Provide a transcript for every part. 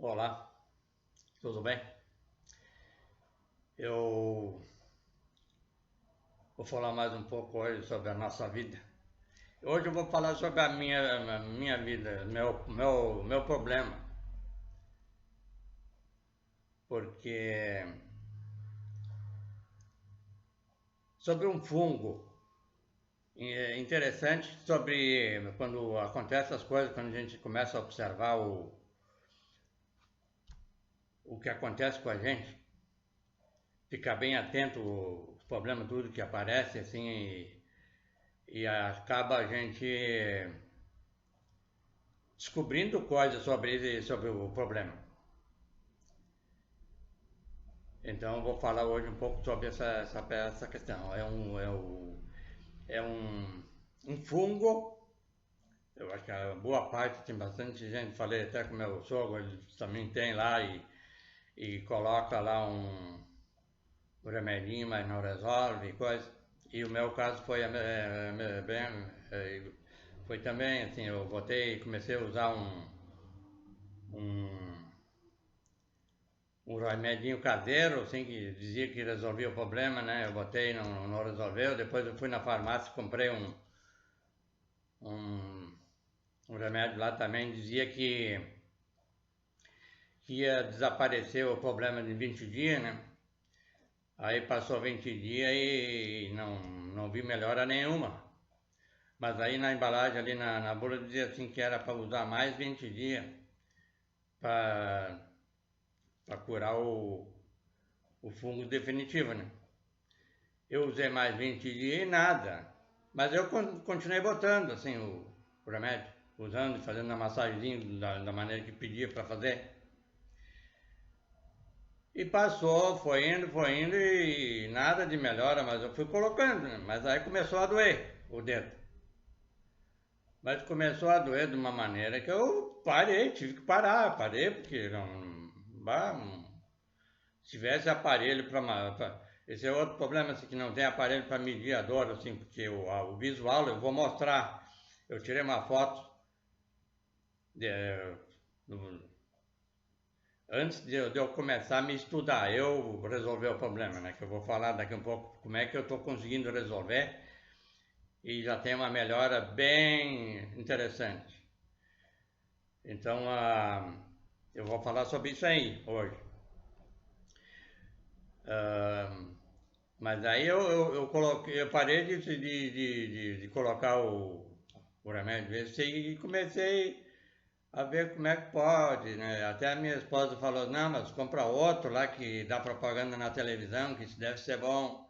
Olá, tudo bem? Eu vou falar mais um pouco hoje sobre a nossa vida. Hoje eu vou falar sobre a minha vida, meu problema, porque sobre um fungo interessante sobre quando acontecem as coisas, quando a gente começa a observar o que acontece com a gente, ficar bem atento aos problemas tudo que aparece assim e acaba a gente descobrindo coisas sobre o problema. Então eu vou falar hoje um pouco sobre essa questão. É um fungo, eu acho que a boa parte tem bastante gente, falei até com meu sogro, ele também tem lá e coloca lá um remedinho, mas não resolve coisa. E o meu caso foi foi também assim, eu comecei a usar um um remedinho caseiro, assim, que dizia que resolvia o problema, né? Eu botei, não resolveu. Depois eu fui na farmácia, comprei um, um remédio lá também, dizia que ia desaparecer o problema de 20 dias, né? Aí passou 20 dias e não vi melhora nenhuma. Mas aí na embalagem, ali na bula, dizia assim que era para usar mais 20 dias para curar o fungo definitivo, né? Eu usei mais 20 dias e nada. Mas eu continuei botando assim o remédio, usando e fazendo a massagenzinha da maneira que pedia para fazer. E passou, foi indo e nada de melhora, mas eu fui colocando, né? Mas aí começou a doer o dedo. Mas começou a doer de uma maneira que eu parei, tive que parar, parei porque se tivesse aparelho para. Esse é outro problema, assim, que não tem aparelho para medir a dor, assim, porque o visual, eu vou mostrar. Eu tirei uma foto de, no- antes de eu começar a me estudar, eu resolver o problema, né? Que eu vou falar daqui um pouco como é que eu estou conseguindo resolver e já tem uma melhora bem interessante. Então, eu vou falar sobre isso aí hoje. Ah, Mas aí eu parei de colocar o remédio esse e comecei a ver como é que pode, né? Até a minha esposa falou, não, mas compra outro lá que dá propaganda na televisão, que isso deve ser bom.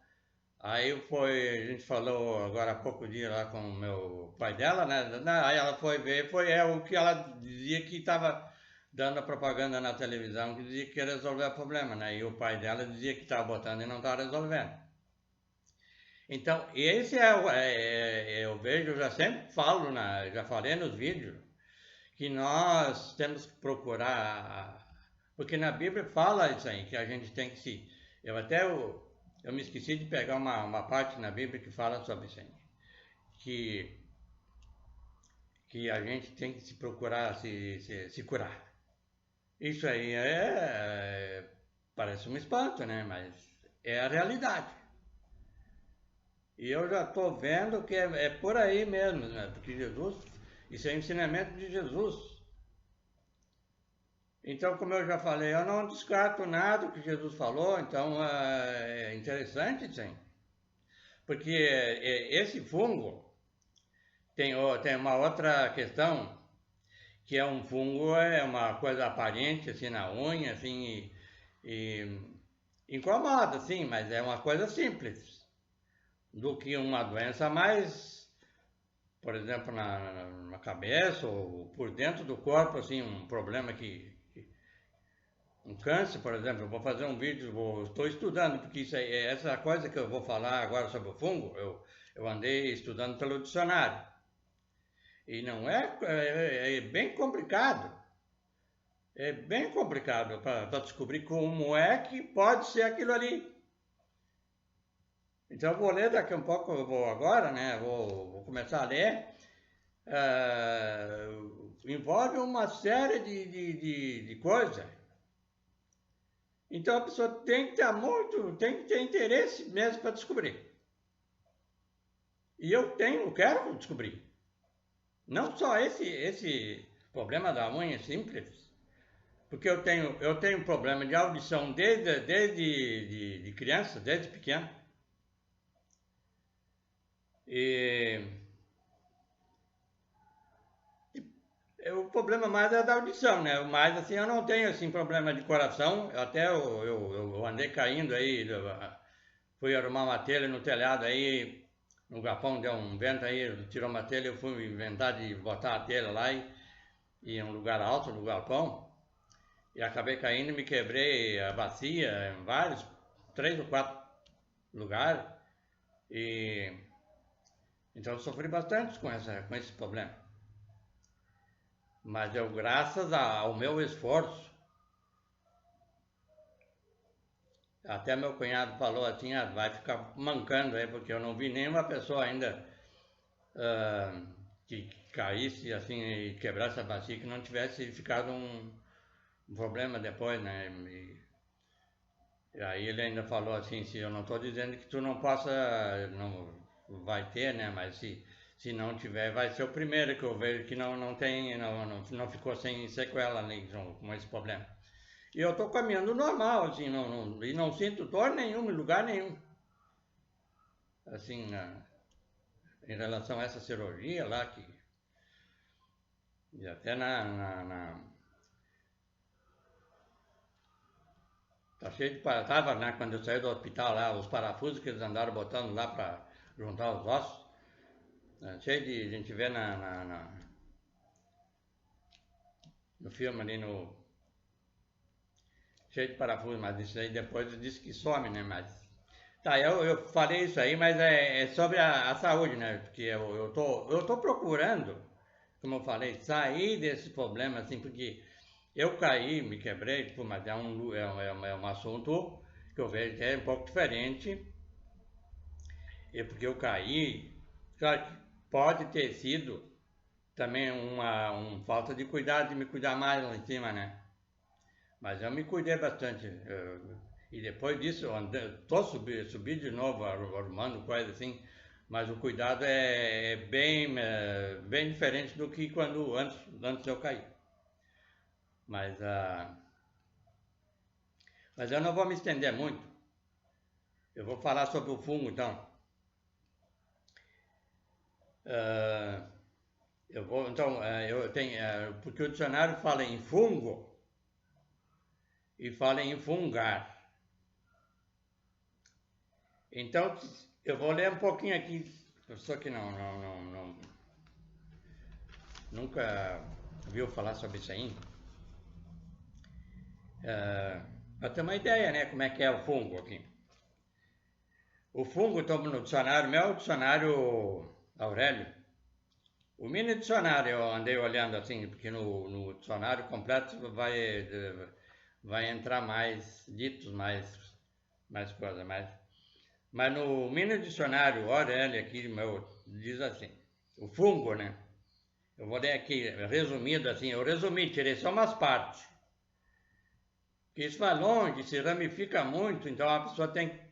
A gente falou agora há pouco dia lá com o meu pai dela, né? Aí ela foi ver, o que ela dizia que estava dando a propaganda na televisão, que dizia que ia resolver o problema, né? E o pai dela dizia que estava botando e não estava resolvendo. Então, esse eu vejo, eu já sempre falo, já falei nos vídeos, que nós temos que procurar, porque na Bíblia fala isso aí, que a gente tem que se. Eu me esqueci de pegar uma parte na Bíblia que fala sobre isso aí, que, que a gente tem que se procurar se curar. Isso aí parece um espanto, né? Mas é a realidade. E eu já estou vendo que é por aí mesmo, né? Porque Jesus, isso é ensinamento de Jesus. Então, como eu já falei, eu não descarto nada que Jesus falou, então é interessante, sim. Porque esse fungo tem uma outra questão, que é um fungo, é uma coisa aparente, assim, na unha, assim, e incomoda, sim, mas é uma coisa simples, do que uma doença mais, por exemplo, na cabeça ou por dentro do corpo, assim, um problema um câncer, por exemplo, eu vou fazer um vídeo, estou estudando, porque isso aí, essa coisa que eu vou falar agora sobre o fungo, eu andei estudando pelo dicionário. E não é bem complicado. É bem complicado para descobrir como é que pode ser aquilo ali. Então eu vou ler daqui um pouco, eu vou agora, né? Vou começar a ler. Ah, envolve uma série de coisas. Então a pessoa tem que tem que ter interesse mesmo para descobrir. E eu quero descobrir. Não só esse problema da unha simples, porque eu tenho problema de audição desde de criança, desde pequeno. O problema mais é da audição, né? Mas assim, eu não tenho assim problema de coração. Até eu andei caindo aí, fui arrumar uma telha no telhado aí, no galpão deu um vento aí, tirou uma telha, eu fui inventar de botar a telha lá em um lugar alto no galpão, e acabei caindo e me quebrei a bacia em vários, 3 ou 4 lugares, e então eu sofri bastante com esse problema. Mas eu, graças ao meu esforço, até meu cunhado falou assim, vai ficar mancando aí, porque eu não vi nenhuma pessoa ainda que caísse assim e quebrasse a bacia, que não tivesse ficado um problema depois, né? E aí ele ainda falou assim, se eu não estou dizendo que tu não possa, não vai ter, né? Mas se não tiver, vai ser o primeiro que eu vejo que não ficou sem sequela, né, com esse problema. E eu estou caminhando normal, assim, e não sinto dor nenhuma em lugar nenhum. Assim, em relação a essa cirurgia lá, e até tá cheio de tava, né, quando eu saí do hospital lá, os parafusos que eles andaram botando lá para juntar os ossos, cheio de, a gente vê no filme ali, cheio de parafusos, mas isso aí depois disse que some, né, mas... Tá, eu falei isso aí, mas é sobre a saúde, né, porque eu tô procurando, como eu falei, sair desse problema, assim, porque eu caí, me quebrei, tipo, mas é um assunto que eu vejo que é um pouco diferente, e porque eu caí, claro que pode ter sido também uma falta de cuidado, de me cuidar mais lá em cima, né? Mas eu me cuidei bastante. E depois disso, subi de novo, arrumando coisa assim. Mas o cuidado é bem diferente do que antes eu caí. Mas eu não vou me estender muito. Eu vou falar sobre o fungo, então. Eu tenho, porque o dicionário fala em fungo e fala em fungar. Então, eu vou ler um pouquinho aqui, pessoa que nunca viu falar sobre isso aí. Para ter uma ideia, né, como é que é o fungo aqui. O fungo, estou no dicionário, meu dicionário Aurélio. O mini dicionário eu andei olhando assim, porque no dicionário completo vai entrar mais ditos, mais coisas, mas no mini dicionário Aurélio aqui, meu, diz assim, o fungo, né? Eu vou ler aqui, resumido assim, eu resumi, tirei só umas partes. Porque isso vai longe, se ramifica muito, então a pessoa tem...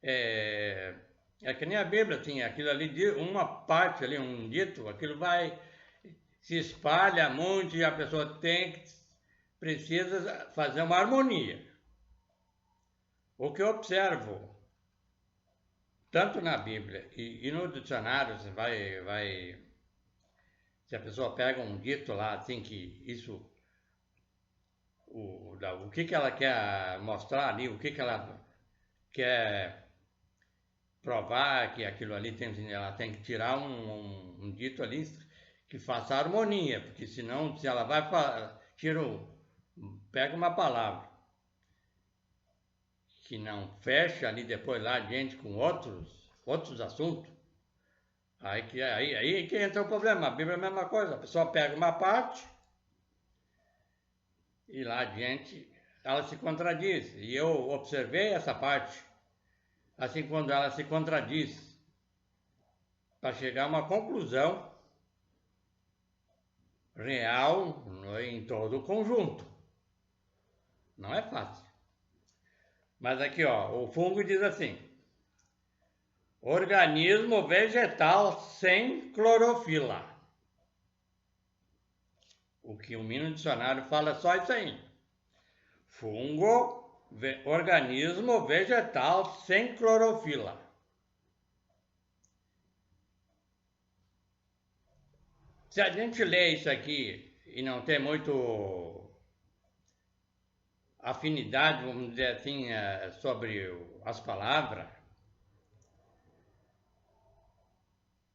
É que nem a Bíblia tinha, aquilo ali, uma parte ali, um dito, aquilo se espalha muito e a pessoa precisa fazer uma harmonia. O que eu observo, tanto na Bíblia e no dicionário, você se a pessoa pega um dito lá, assim, que isso, o que ela quer mostrar ali, o que ela quer provar que aquilo ali ela tem que tirar um dito ali que faça harmonia, porque senão, se ela vai pega uma palavra que não fecha ali depois lá adiante com outros assuntos, aí que entra o problema. A Bíblia é a mesma coisa, a pessoa pega uma parte e lá adiante ela se contradiz. E eu observei essa parte, assim, quando ela se contradiz, para chegar a uma conclusão, real em todo o conjunto. Não é fácil. Mas aqui, ó, o fungo diz assim: organismo vegetal sem clorofila. O que o Mino Dicionário fala só isso aí. Fungo, organismo vegetal sem clorofila. Se a gente lê isso aqui e não tem muito afinidade, vamos dizer assim, sobre as palavras,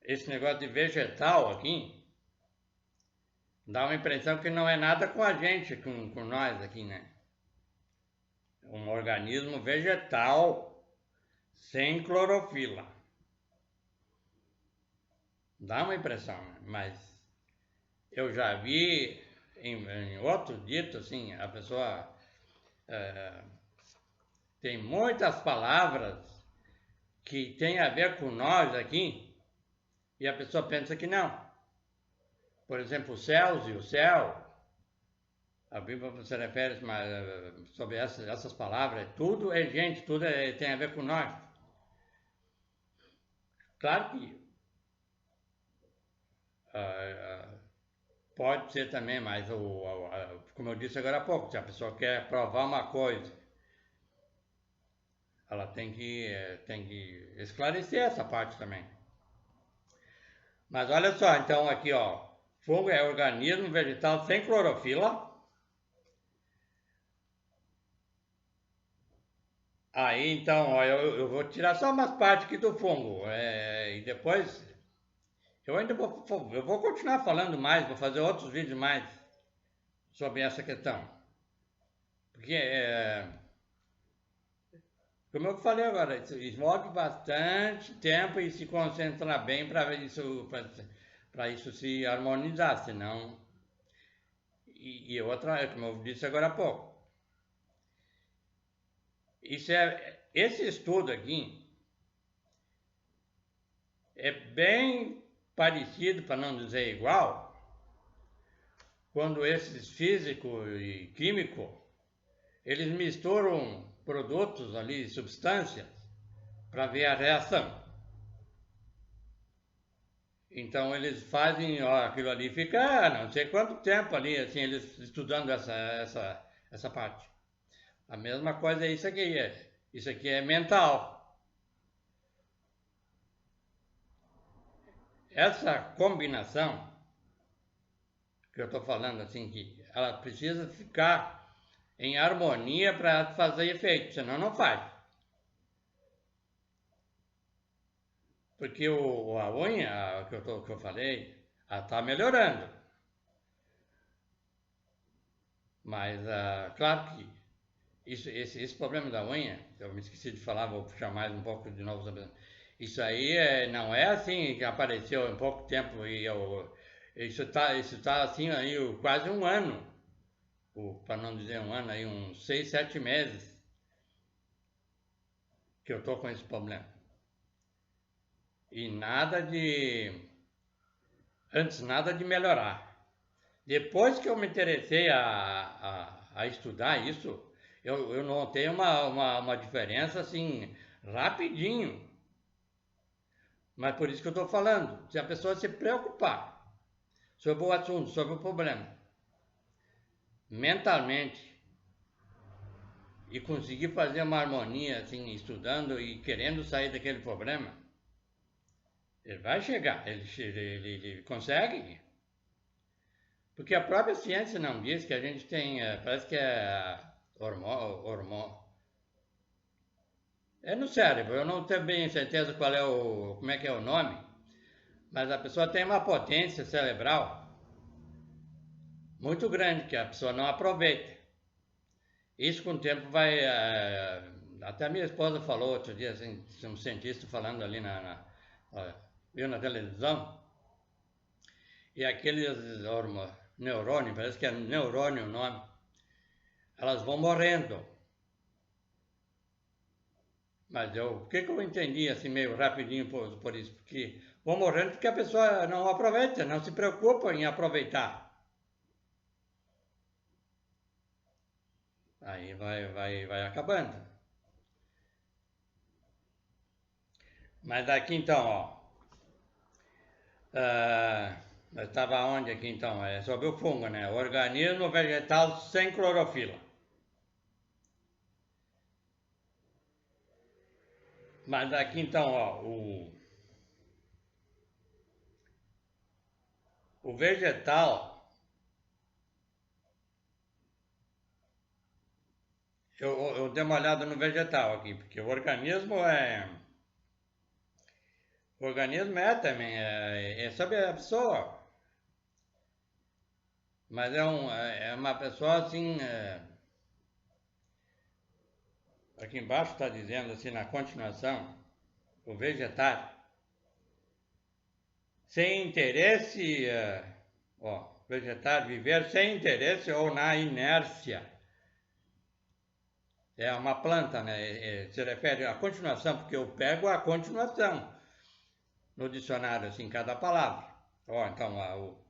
esse negócio de vegetal aqui, dá uma impressão que não é nada com a gente, com nós aqui, né? Um organismo vegetal sem clorofila. Dá uma impressão, né? Mas eu já vi em outro dito, assim, a pessoa tem muitas palavras que tem a ver com nós aqui e a pessoa pensa que não. Por exemplo, céus e o céu. A Bíblia se refere sobre essas palavras. Tudo é gente, tudo tem a ver com nós. Claro que pode ser também, mas como eu disse agora há pouco, se a pessoa quer provar uma coisa, ela tem que esclarecer essa parte também. Mas olha só, então aqui, ó, fungo é organismo vegetal sem clorofila. Aí então, ó, eu vou tirar só umas partes aqui do fungo e depois eu vou continuar falando mais, vou fazer outros vídeos mais sobre essa questão. Porque, como eu falei agora, envolve bastante tempo e se concentrar bem para isso se harmonizar, senão... E outra, como eu disse agora há pouco, esse estudo aqui é bem parecido, para não dizer igual, quando esses físicos e químicos, eles misturam produtos ali, substâncias, para ver a reação. Então eles fazem, ó, aquilo ali fica não sei quanto tempo ali, assim, eles estudando essa parte. A mesma coisa é isso aqui, isso aqui é mental. Essa combinação que eu estou falando, assim, que ela precisa ficar em harmonia para fazer efeito, senão não faz. Porque a unha que eu falei, ela está melhorando. Mas, claro que esse problema da unha, eu me esqueci de falar, vou puxar mais um pouco de novo sobre isso aí, não é assim que apareceu em pouco tempo e isso tá assim aí quase um ano, para não dizer um ano, aí uns 6, 7 meses que eu tô com esse problema. E antes nada de melhorar. Depois que eu me interessei a estudar isso, eu notei uma diferença assim, rapidinho. Mas por isso que eu estou falando, se a pessoa se preocupar sobre o assunto, sobre o problema, mentalmente, e conseguir fazer uma harmonia, assim, estudando e querendo sair daquele problema, ele vai chegar, ele consegue. Porque a própria ciência não diz que a gente tem, parece que é hormônio. É no cérebro, eu não tenho bem certeza como é que é o nome, mas a pessoa tem uma potência cerebral muito grande que a pessoa não aproveita. Isso com o tempo vai. Até a minha esposa falou outro dia, assim, um cientista falando ali viu na televisão, e aqueles neurônios, parece que é neurônio o nome, elas vão morrendo. Mas o que eu entendi assim meio rapidinho por isso? Porque vão morrendo porque a pessoa não aproveita, não se preocupa em aproveitar. Aí vai acabando. Mas daqui então, ó. Nós estava onde aqui então? É sobre o fungo, né? Organismo vegetal sem clorofila. Mas daqui então, ó, o vegetal, eu dei uma olhada no vegetal aqui, porque o organismo é também, é sobre a pessoa, mas é uma pessoa assim, aqui embaixo está dizendo assim na continuação, o vegetal, sem interesse, vegetar, viver sem interesse ou na inércia. É uma planta, né? Se refere à continuação, porque eu pego a continuação no dicionário, assim, cada palavra. Então, o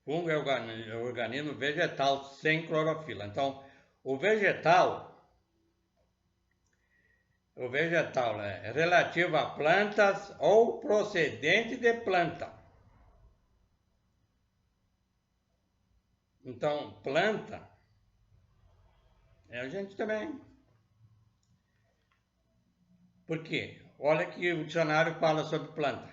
fungo é o organismo vegetal sem clorofila. Então, o vegetal é relativo a plantas ou procedente de planta. Então, planta é a gente também. Por quê? Olha que o dicionário fala sobre planta.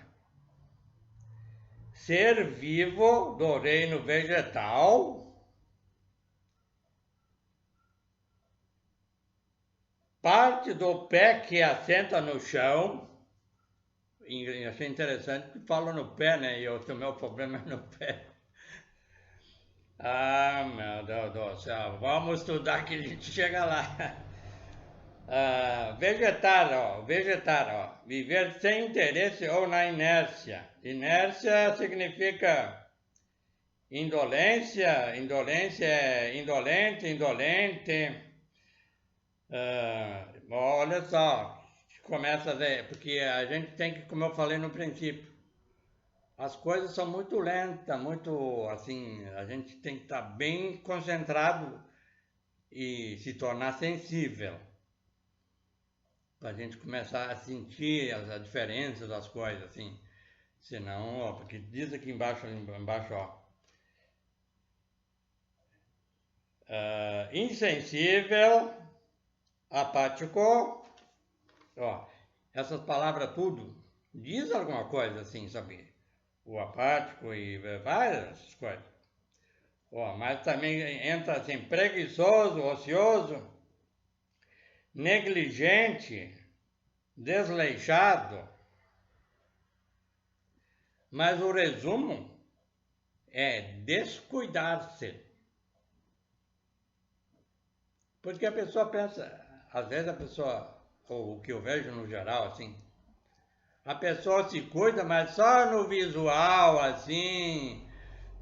Ser vivo do reino vegetal, parte do pé que assenta no chão. E achei interessante que fala no pé, né? E o meu problema é no pé. Ah, meu Deus do céu. Vamos estudar que a gente chega lá. Vegetar, viver sem interesse ou na inércia. Inércia significa indolência é indolente. Olha só, começa a ver, porque a gente tem que, como eu falei no princípio, as coisas são muito lentas, muito assim, a gente tem que estar bem concentrado e se tornar sensível. Para a gente começar a sentir a diferença das coisas, assim. Senão, porque diz aqui embaixo, insensível, apático, essas palavras tudo, diz alguma coisa assim, sabe? O apático e várias coisas. Mas também entra assim, preguiçoso, ocioso, negligente, desleixado. Mas o resumo é descuidar-se. Porque a pessoa pensa, às vezes ou o que eu vejo no geral, assim, a pessoa se cuida, mas só no visual, assim,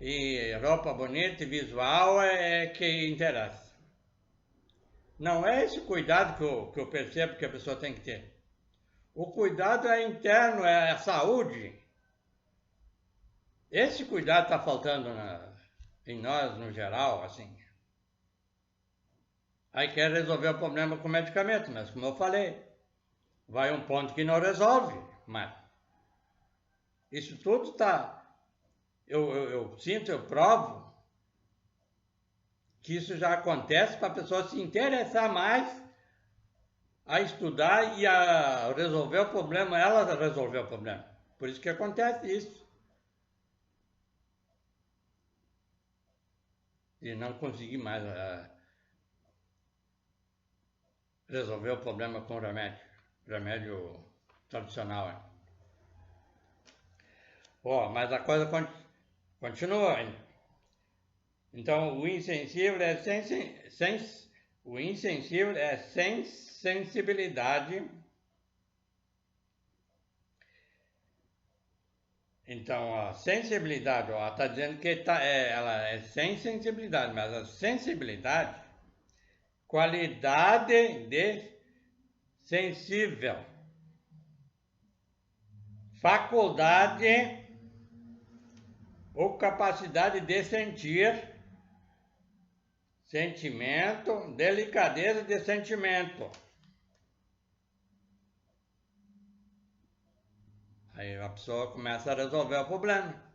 e roupa bonita e visual é que interessa. Não é esse cuidado que eu percebo que a pessoa tem que ter. O cuidado é interno, é a saúde. Esse cuidado está faltando em nós, no geral, assim. Aí quer resolver o problema com medicamento, mas como eu falei, vai um ponto que não resolve, mas isso tudo está... Eu sinto, eu provo que isso já acontece para a pessoa se interessar mais a estudar e a resolver o problema, ela resolver o problema. Por isso que acontece isso. E não conseguir mais resolver o problema com remédio tradicional. Mas a coisa continua. Então, o insensível é sem sensibilidade. Então, a sensibilidade, está dizendo que ela é sem sensibilidade, mas a sensibilidade, qualidade de sensível, faculdade ou capacidade de sentir sentimento, delicadeza de sentimento. Aí a pessoa começa a resolver o problema.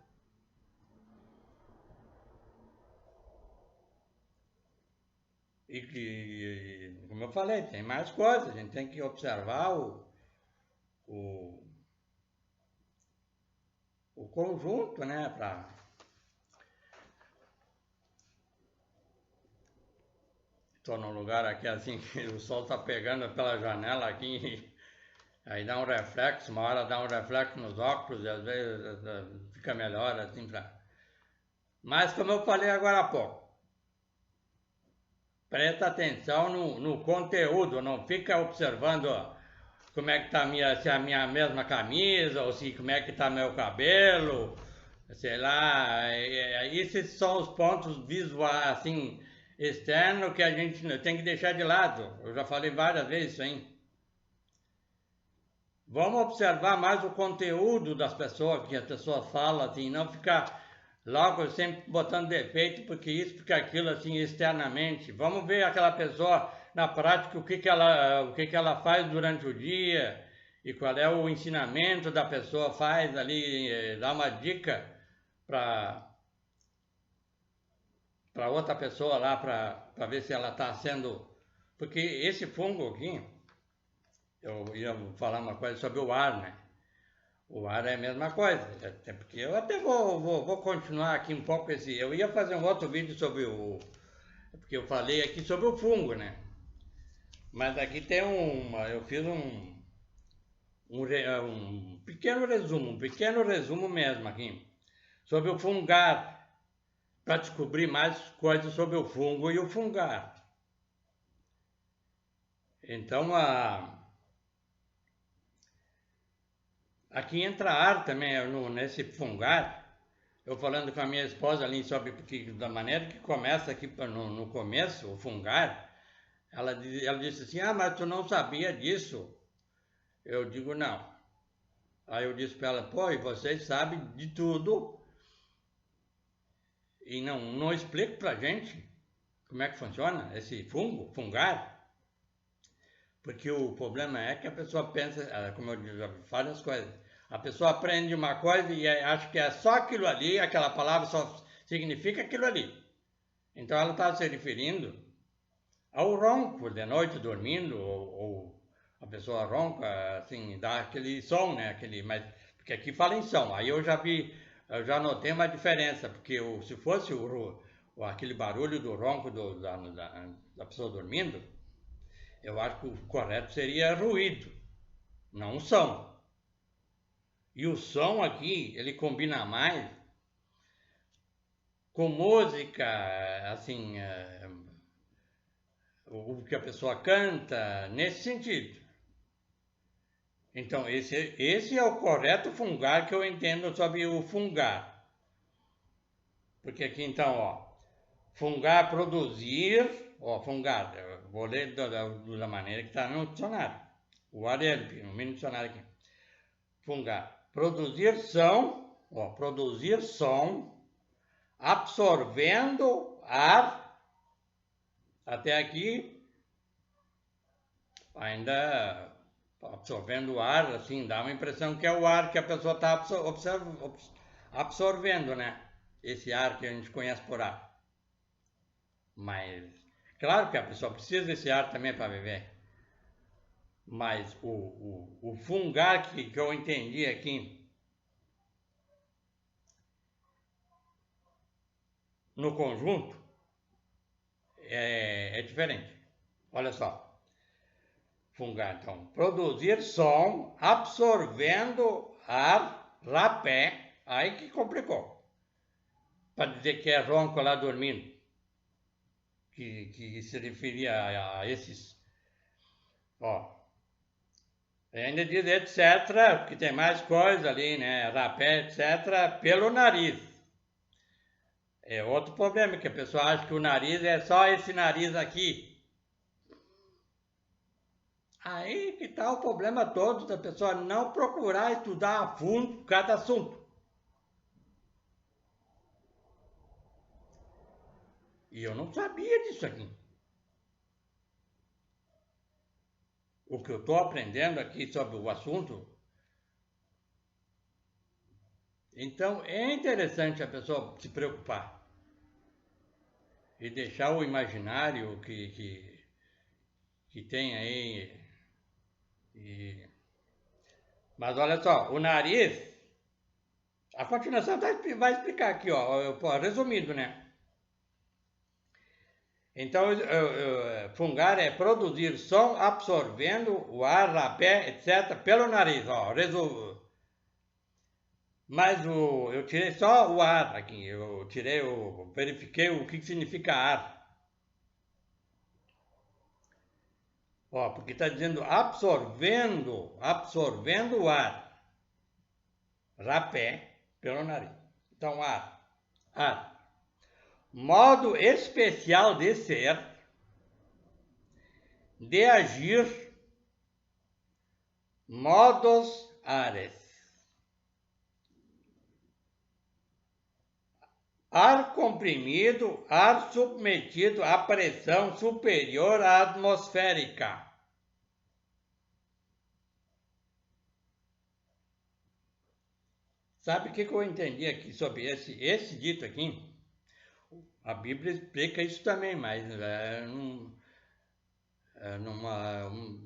E como eu falei, tem mais coisas, a gente tem que observar o, o conjunto, né? Estou num lugar aqui assim que o sol está pegando pela janela aqui, aí dá um reflexo, uma hora dá um reflexo nos óculos e às vezes fica melhor assim pra... Mas como eu falei agora há pouco, presta atenção no conteúdo, não fica observando como é que tá se é a minha mesma camisa, ou se como é que tá meu cabelo, sei lá, esses são os pontos visuais, assim, externos que a gente tem que deixar de lado. Eu já falei várias vezes isso aí. Vamos observar mais o conteúdo das pessoas, que as pessoas falam, assim, não ficar logo sempre botando defeito, porque isso, porque aquilo, assim, externamente. Vamos ver aquela pessoa na prática, o que ela faz durante o dia e qual é o ensinamento da pessoa faz ali, dá uma dica para outra pessoa lá, para ver se ela está sendo... Porque esse fungo aqui, eu ia falar uma coisa sobre o ar, né? O ar é a mesma coisa, até porque eu até vou continuar aqui um pouco esse... Eu ia fazer um outro vídeo sobre porque eu falei aqui sobre o fungo, né? Mas aqui tem eu fiz um pequeno resumo mesmo aqui, sobre o fungar, para descobrir mais coisas sobre o fungo e o fungar. Então, aqui entra ar também, nesse fungar. Eu falando com a minha esposa ali sobre da maneira que começa aqui no começo, o fungar, ela disse assim, mas tu não sabia disso? Eu digo, não. Aí eu disse para ela, pô, e vocês sabem de tudo e não explica pra gente como é que funciona esse fungar? Porque o problema é que a pessoa pensa, como eu digo, várias coisas. A pessoa aprende uma coisa e acha que é só aquilo ali, aquela palavra só significa aquilo ali. Então ela está se referindo ao ronco de noite dormindo, ou a pessoa ronca, assim, dá aquele som, né? Mas, porque aqui fala em som. Aí eu já notei uma diferença, porque se fosse aquele barulho do ronco da pessoa dormindo, eu acho que o correto seria ruído, não som. E o som aqui, ele combina mais com música, assim, o que a pessoa canta, nesse sentido. Então, esse é o correto fungar que eu entendo sobre o fungar. Porque aqui, então, ó, fungar, produzir, ó, fungar, eu vou ler da maneira que está no dicionário. O ADL, no mini dicionário aqui. Fungar, produzir som, absorvendo ar, até aqui, ainda absorvendo ar, assim, dá uma impressão que é o ar que a pessoa está absorvendo, né? Esse ar que a gente conhece por ar. Mas, claro que a pessoa precisa desse ar também para viver. Mas o fungar que eu entendi aqui, no conjunto, é diferente. Olha só. Fungar, então, produzir som, absorvendo ar, rapé, aí que complicou. Para dizer que é ronco lá dormindo, que se referia a esses, ó. Ainda diz etc, porque tem mais coisa ali, né, rapé, etc, pelo nariz. É outro problema, que a pessoa acha que o nariz é só esse nariz aqui. Aí que está o problema todo da pessoa não procurar estudar a fundo cada assunto. E eu não sabia disso aqui. O que eu estou aprendendo aqui sobre o assunto. Então, é interessante a pessoa se preocupar e deixar o imaginário que tem aí. Mas olha só, o nariz, a continuação vai explicar aqui, ó, resumido, né? Então, fungar é produzir som absorvendo o ar, rapé, etc., pelo nariz, ó, Mas eu tirei só o ar aqui, verifiquei o que significa ar. Ó, porque está dizendo absorvendo o ar, rapé, pelo nariz. Então, ar. Modo especial de ser, de agir, modos ares. Ar comprimido, ar submetido à pressão superior à atmosférica. Sabe o que eu entendi aqui sobre esse dito aqui? A Bíblia explica isso também, mas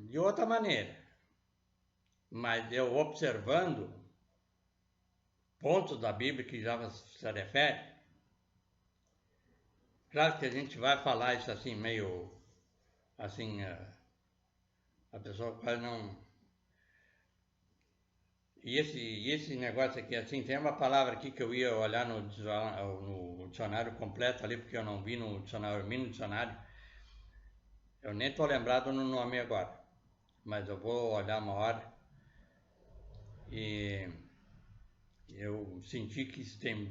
de outra maneira. Mas eu observando pontos da Bíblia que já se refere, claro que a gente vai falar isso assim, meio assim, a pessoa quase não. E esse negócio aqui, assim, tem uma palavra aqui que eu ia olhar no dicionário completo ali, porque eu não vi no dicionário, mini dicionário. Eu nem estou lembrado no nome agora, mas eu vou olhar uma hora e eu senti que isso tem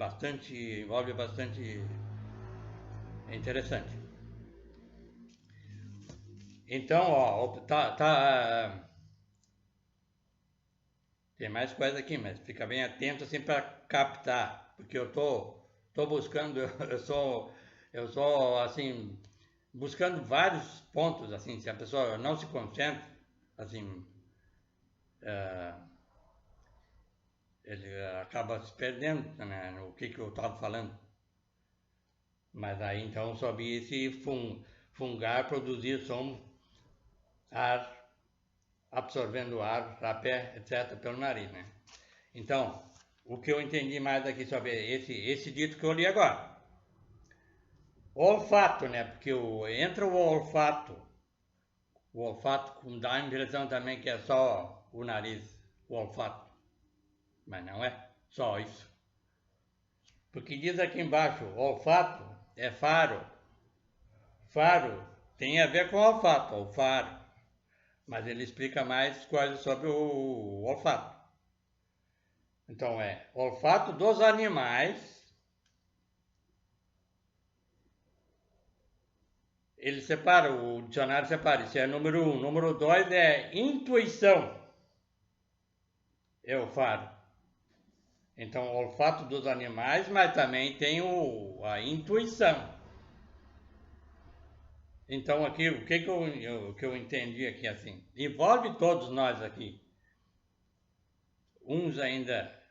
envolve bastante, é interessante. Então, ó, tem mais coisa aqui, mas fica bem atento assim para captar, porque eu tô buscando, eu sou assim, buscando vários pontos, assim, se a pessoa não se concentra, assim, ele acaba se perdendo, né, no que eu estava falando. Mas aí então sobre esse fungar, produzir som, ar, absorvendo ar, rapé, etc., pelo nariz, né? Então, o que eu entendi mais aqui sobre esse dito que eu li agora. Olfato, né? Porque entra o olfato dá a impressão também que é só o nariz, o olfato. Mas não é só isso. Porque diz aqui embaixo, olfato é faro. Faro tem a ver com olfato, o faro. Mas ele explica mais coisas sobre o olfato. Então olfato dos animais. Ele separa, o dicionário separa, isso é número 1. Número 2 é intuição. É o faro. Então, o olfato dos animais, mas também tem a intuição. Então, aqui, o que eu entendi aqui, assim, envolve todos nós aqui. Uns ainda,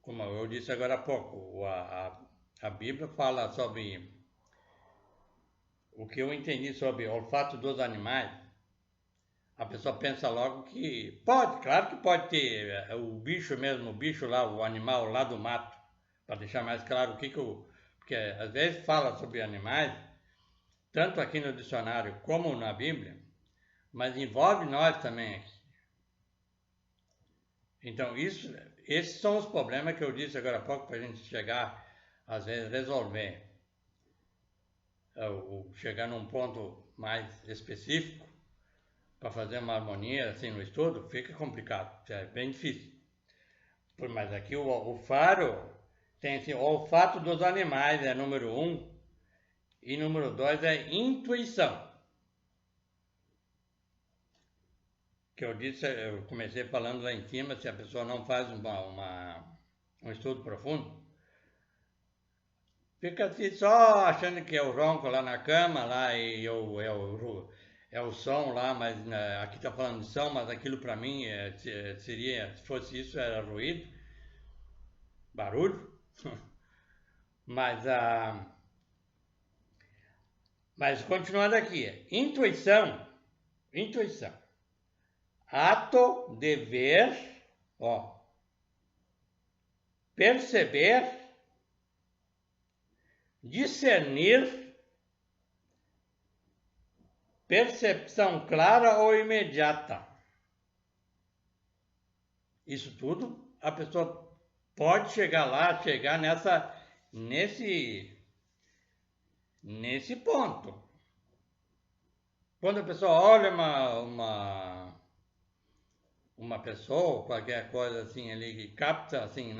como eu disse agora há pouco, a Bíblia fala sobre o que eu entendi sobre o olfato dos animais. A pessoa pensa logo que claro que pode ter o bicho mesmo, o bicho lá, o animal lá do mato, para deixar mais claro porque às vezes fala sobre animais, tanto aqui no dicionário como na Bíblia, mas envolve nós também aqui. Então esses são os problemas que eu disse agora há pouco para a gente chegar, às vezes, resolver, chegar num ponto mais específico, para fazer uma harmonia assim no estudo, fica complicado, é bem difícil. Mas aqui o faro tem assim, o olfato dos animais é número 1 e número 2 é intuição. Que eu comecei falando lá em cima, se a pessoa não faz um estudo profundo, Fica assim só achando que é o ronco lá na cama, lá e é o som lá, mas né, aqui tá falando de som, mas aquilo para mim seria, se fosse isso, era ruído, barulho. Mas, mas continuando aqui, intuição, ato de ver, ó, perceber, discernir, percepção clara ou imediata. Isso tudo a pessoa pode chegar nesse ponto. Quando a pessoa olha uma pessoa, qualquer coisa assim ali que capta, assim,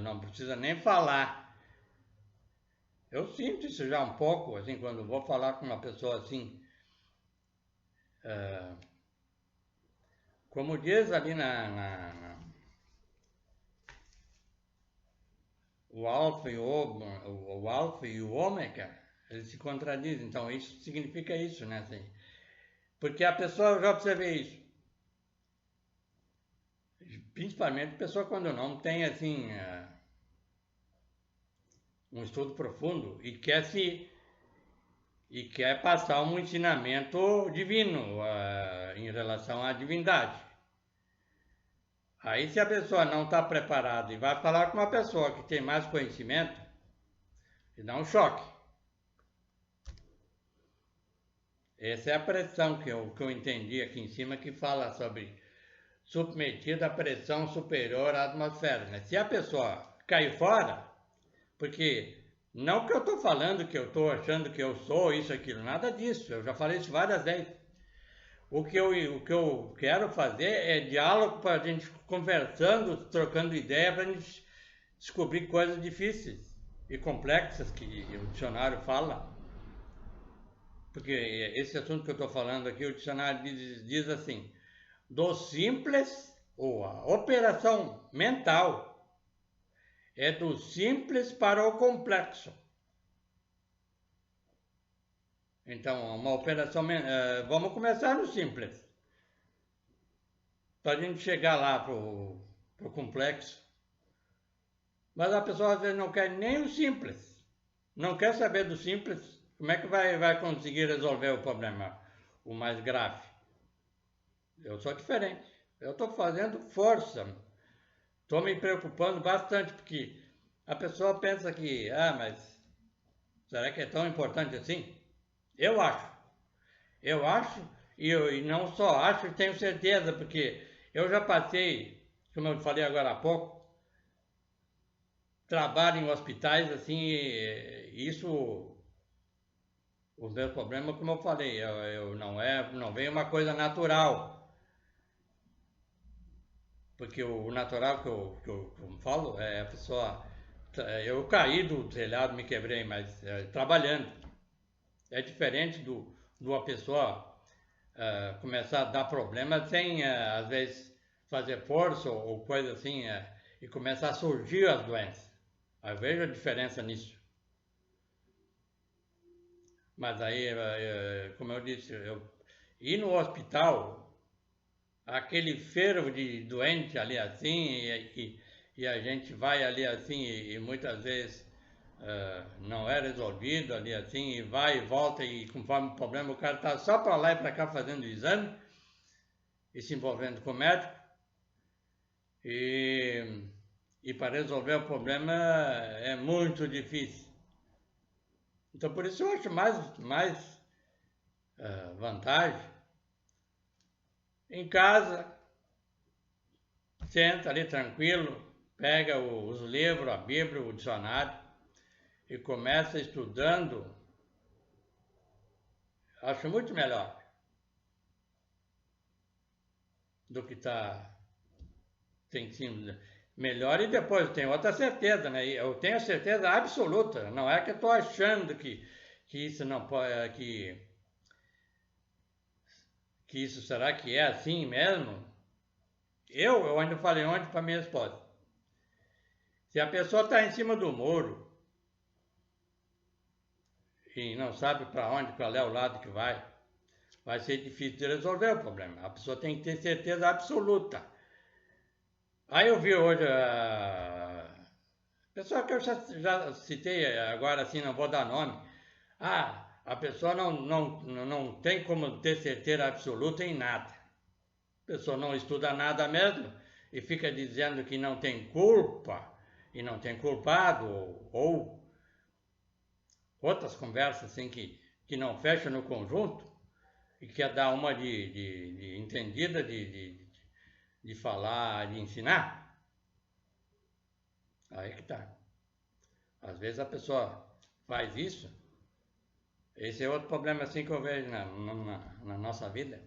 não precisa nem falar. Eu sinto isso já um pouco, assim, quando vou falar com uma pessoa assim, como diz ali o alfa o alfa e o ômega, eles se contradizem. Então isso significa isso, né? Assim, porque a pessoa, eu já observei isso, principalmente a pessoa quando não tem assim um estudo profundo e quer passar um ensinamento divino em relação à divindade. Aí se a pessoa não está preparada e vai falar com uma pessoa que tem mais conhecimento, dá um choque. Essa é a pressão que eu entendi aqui em cima, que fala sobre submetida à pressão superior à atmosfera. Né? Se a pessoa cair fora, porque não que eu estou falando que eu estou achando que eu sou isso, aquilo, nada disso, eu já falei isso várias vezes. O que eu quero fazer é diálogo para a gente conversando, trocando ideia, para a gente descobrir coisas difíceis e complexas que o dicionário fala. Porque esse assunto que eu estou falando aqui, o dicionário diz assim, do simples, ou a operação mental, é do simples para o complexo. Então, uma operação, vamos começar no simples, para a gente chegar lá pro complexo. Mas a pessoa às vezes não quer nem o simples, não quer saber do simples, como é que vai conseguir resolver o problema, o mais grave? Eu sou diferente, eu estou fazendo força, estou me preocupando bastante, porque a pessoa pensa que, mas será que é tão importante assim? Eu acho, e não só acho, tenho certeza, porque eu já passei, como eu falei agora há pouco, trabalho em hospitais, assim, isso, os meus problemas, como eu falei, não vem uma coisa natural, porque o natural que eu falo é a pessoa, eu caí do telhado, me quebrei, mas trabalhando, é diferente do uma pessoa começar a dar problema sem, às vezes, fazer força ou coisa assim, e começar a surgir as doenças. Eu vejo a diferença nisso. Mas aí, como eu disse, ir no hospital, aquele fervo de doente ali assim, e a gente vai ali assim, e muitas vezes não é resolvido ali assim, e vai e volta, e conforme o problema, o cara está só para lá e para cá fazendo o exame, e se envolvendo com o médico, e para resolver o problema é muito difícil. Então por isso eu acho mais vantagem em casa, senta ali tranquilo, pega os livros, a Bíblia, o dicionário e começa estudando. Acho muito melhor do que tem sido melhor. E depois tem outra certeza, né? Eu tenho certeza absoluta, não é que eu estou achando que isso não pode, que isso será que é assim mesmo? Eu ainda falei ontem para minha esposa, se a pessoa está em cima do muro e não sabe para onde, qual é o lado que vai ser difícil de resolver o problema. A pessoa tem que ter certeza absoluta. Aí eu vi hoje a pessoa que eu já citei agora, assim, não vou dar nome. A pessoa não tem como ter certeza absoluta em nada. A pessoa não estuda nada mesmo e fica dizendo que não tem culpa e não tem culpado ou outras conversas assim que não fecham no conjunto e quer dar uma de entendida de falar, de ensinar. Aí que tá. Às vezes a pessoa faz isso. Esse é outro problema assim que eu vejo na nossa vida.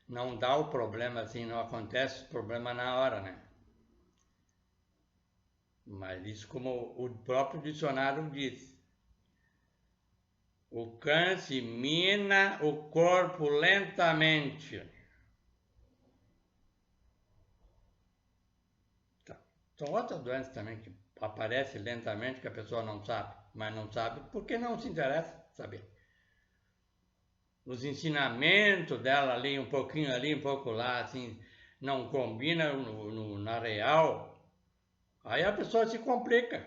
Não dá o problema assim, não acontece o problema na hora, né? Mas isso como o próprio dicionário diz. O câncer mina o corpo lentamente. São outras doenças também que aparecem lentamente que a pessoa não sabe, mas não sabe porque não se interessa saber. Os ensinamentos dela ali, um pouquinho ali, um pouco lá, assim, não combina na real, aí a pessoa se complica.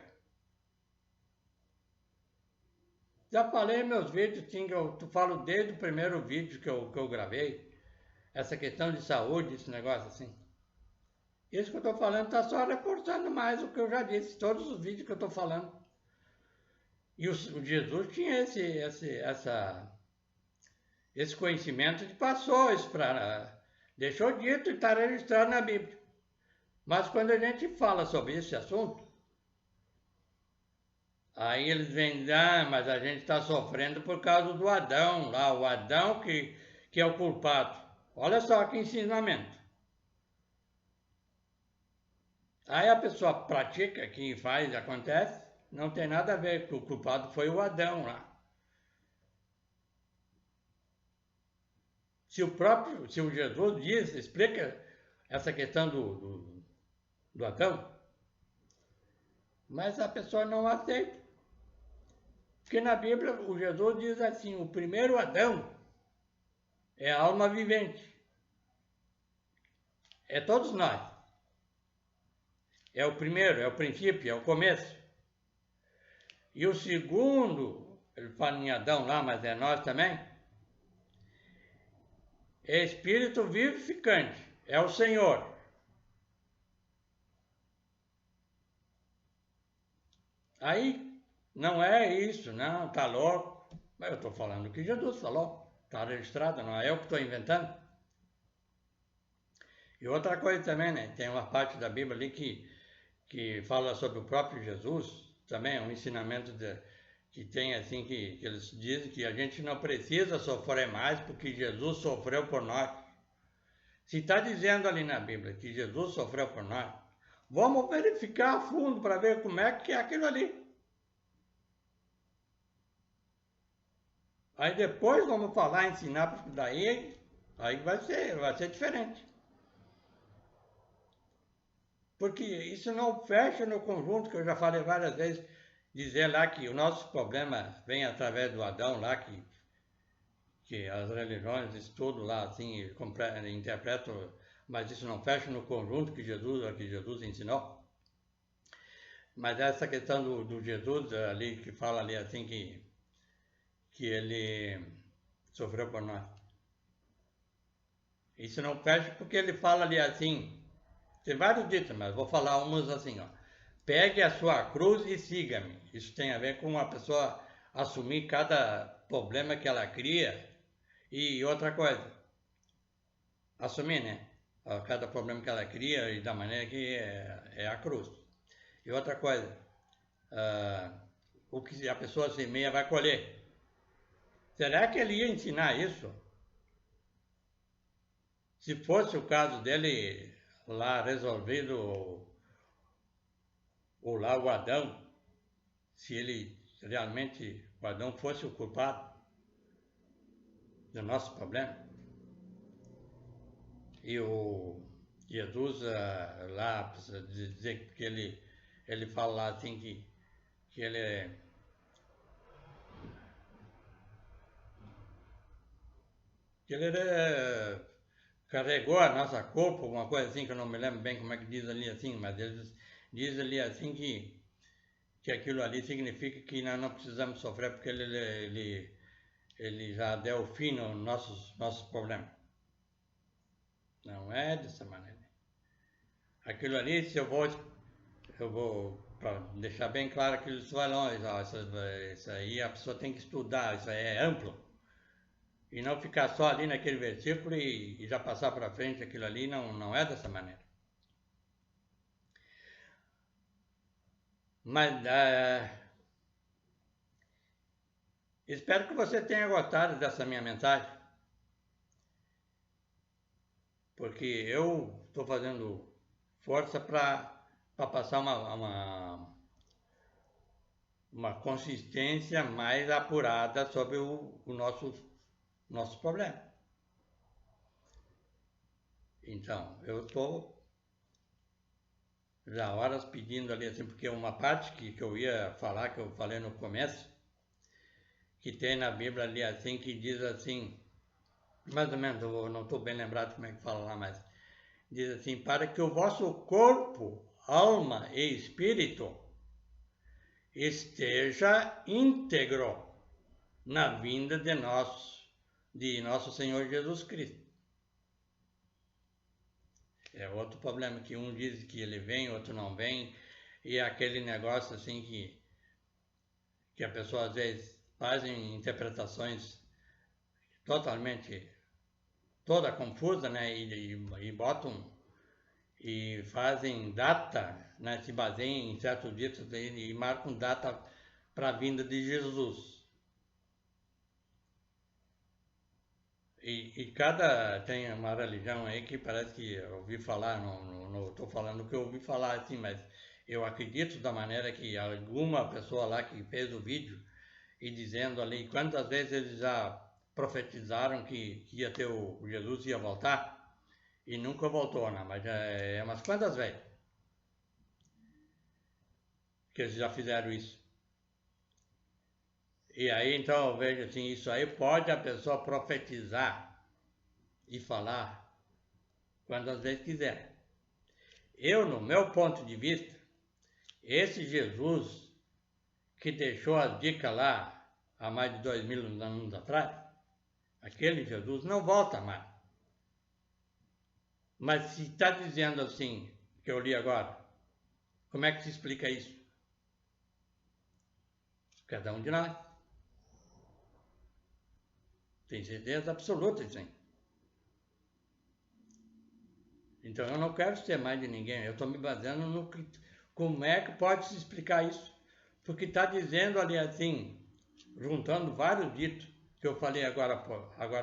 Já falei em meus vídeos, sim, que eu falo desde o primeiro vídeo que eu gravei, essa questão de saúde, esse negócio assim. Isso que eu estou falando está só reforçando mais o que eu já disse, todos os vídeos que eu estou falando. E o Jesus tinha esse conhecimento e passou isso para... Deixou dito e está registrado na Bíblia. Mas quando a gente fala sobre esse assunto, aí eles vêm, mas a gente está sofrendo por causa do Adão lá, o Adão que é o culpado. Olha só que ensinamento. Aí a pessoa pratica, que faz, acontece, não tem nada a ver, porque o culpado foi o Adão lá. Se o Jesus diz, explica essa questão do Adão, mas a pessoa não aceita. Porque na Bíblia o Jesus diz assim, o primeiro Adão é a alma vivente. É todos nós. É o primeiro, é o princípio, é o começo. E o segundo, ele fala em Adão lá, mas é nós também, é espírito vivificante, é o Senhor. Aí, não é isso, não, tá louco. Mas eu estou falando o que Jesus falou, está registrado, não é eu que estou inventando. E outra coisa também, né, tem uma parte da Bíblia ali que fala sobre o próprio Jesus, também é um ensinamento que tem assim, que eles dizem que a gente não precisa sofrer mais porque Jesus sofreu por nós. Se está dizendo ali na Bíblia que Jesus sofreu por nós, vamos verificar a fundo para ver como é que é aquilo ali. Aí depois vamos falar, ensinar, porque daí aí vai ser diferente. Porque isso não fecha no conjunto, que eu já falei várias vezes, dizer lá que o nosso problema vem através do Adão lá, que as religiões estudam lá assim, interpretam, mas isso não fecha no conjunto que Jesus ensinou. Mas essa questão do Jesus ali, que fala ali assim que ele sofreu por nós. Isso não fecha porque ele fala ali assim, tem vários ditos, mas vou falar uns assim, ó. Pegue a sua cruz e siga-me. Isso tem a ver com a pessoa assumir cada problema que ela cria. E outra coisa, assumir, né? Cada problema que ela cria e da maneira que é a cruz. E outra coisa, o que a pessoa semeia vai colher. Será que ele ia ensinar isso? Se fosse o caso dele lá resolvido, ou lá o Adão, se ele realmente, o Adão fosse o culpado do nosso problema, e o Jesus lá, dizer que ele fala lá assim que ele que ele carregou a nossa culpa, uma coisa assim que eu não me lembro bem como é que diz ali assim, mas eles diz ali assim que aquilo ali significa que nós não precisamos sofrer porque ele já deu fim nos nossos problemas. Não é dessa maneira. Aquilo ali, se eu vou para deixar bem claro que eles falam, isso aí a pessoa tem que estudar, isso aí é amplo. E não ficar só ali naquele versículo e já passar para frente aquilo ali, não é dessa maneira. Mas espero que você tenha gostado dessa minha mensagem, porque eu estou fazendo força para passar uma consistência mais apurada sobre o nosso problema. Então, eu estou já horas pedindo ali assim, porque uma parte que eu ia falar, que eu falei no começo, que tem na Bíblia ali assim, que diz assim, mais ou menos, eu não estou bem lembrado como é que fala lá, mas diz assim, para que o vosso corpo, alma e espírito esteja íntegro na vinda de nosso Senhor Jesus Cristo. É outro problema, que um diz que ele vem, outro não vem, e é aquele negócio assim que a pessoa às vezes fazem interpretações toda confusa, né, e botam e fazem data, né, se baseiam em certos ditos e marcam data para a vinda de Jesus. E cada tem uma religião aí que parece que eu ouvi falar, não estou falando o que eu ouvi falar assim, mas eu acredito da maneira que alguma pessoa lá que fez o vídeo e dizendo ali quantas vezes eles já profetizaram que ia ter o Jesus ia voltar e nunca voltou, né? Mas umas quantas vezes que eles já fizeram isso. E aí então eu vejo assim, isso aí pode a pessoa profetizar e falar quantas vezes quiser. Eu, no meu ponto de vista, esse Jesus que deixou as dicas lá há mais de 2000 anos atrás, aquele Jesus não volta mais. Mas se está dizendo assim, que eu li agora, como é que se explica isso? Cada um de nós. Tem certeza absoluta disso aí. Então eu não quero ser mais de ninguém, eu estou me baseando no que, como é que pode se explicar isso. Porque está dizendo ali assim, juntando vários ditos que eu falei agora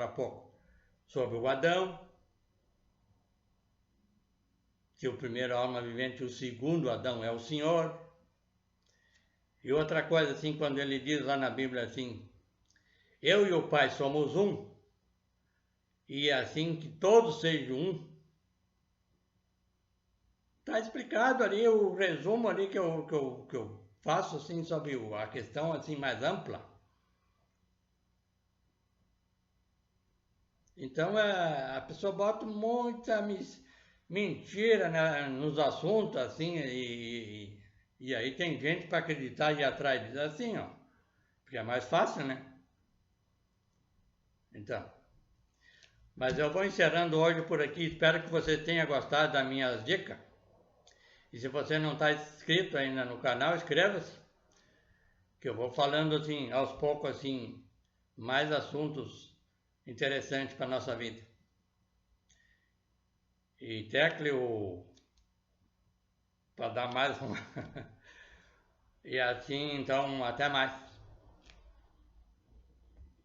há pouco, sobre o Adão, que o primeiro alma vivente, o segundo Adão é o Senhor. E outra coisa assim, quando ele diz lá na Bíblia assim, eu e o Pai somos um, e assim que todos sejam um, está explicado ali o resumo ali que eu faço assim sobre a questão assim mais ampla. Então a pessoa bota muita mentira, né, nos assuntos assim e aí tem gente para acreditar e ir atrás diz assim, ó, porque é mais fácil, né? Então, mas eu vou encerrando hoje por aqui. Espero que você tenha gostado das minhas dicas. E se você não está inscrito ainda no canal, inscreva-se, que eu vou falando assim, aos poucos assim, mais assuntos interessantes para nossa vida. E tecle para dar mais uma. E assim, então, até mais.